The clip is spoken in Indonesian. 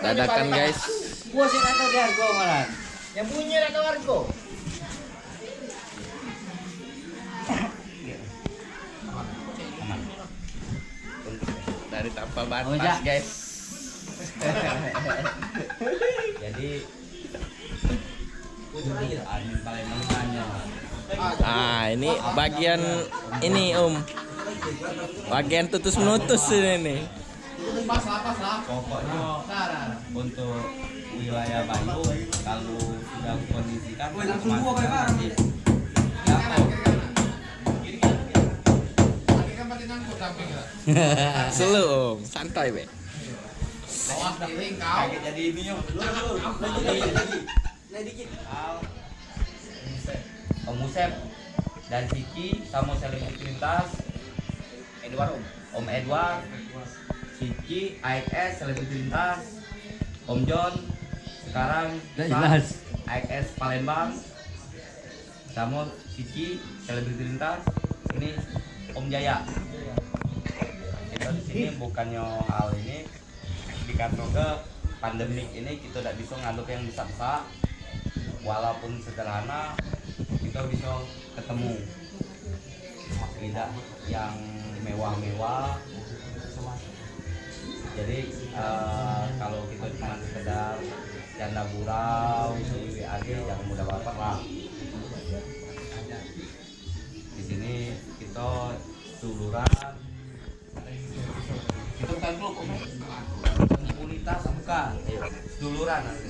Dadakan guys. Puasin atau di Argo malah. Yang punya atau Argo. Dari tanpa batas guys. Jadi angin paling menanya. Ah, ini bagian ini bagian tutus menutus ini nih. Pokoknya untuk wilayah Bandung kalau sudah kondisikan langsung gua nanti. Selu santai be. Kaget jadi ini yuk. Om Musep dan Siki sama selebriti lintas Om Edward Siki AXS selebriti lintas Om John sekarang jelas AXS Palembang sama Siki selebriti lintas ini Om Jaya. Kita di sini bukannya hal ini dikatakan ke pandemik ini kita tidak bisa ngaduk yang besar-besar walaupun sederhana kita bisa ketemu tidak yang mewah-mewah. Jadi kalau kita cuma sekedar canda gurau di WAD jangan mudah baper lah. Di sini kita duluran kita bukan klub komunitas bukan duluran nanti.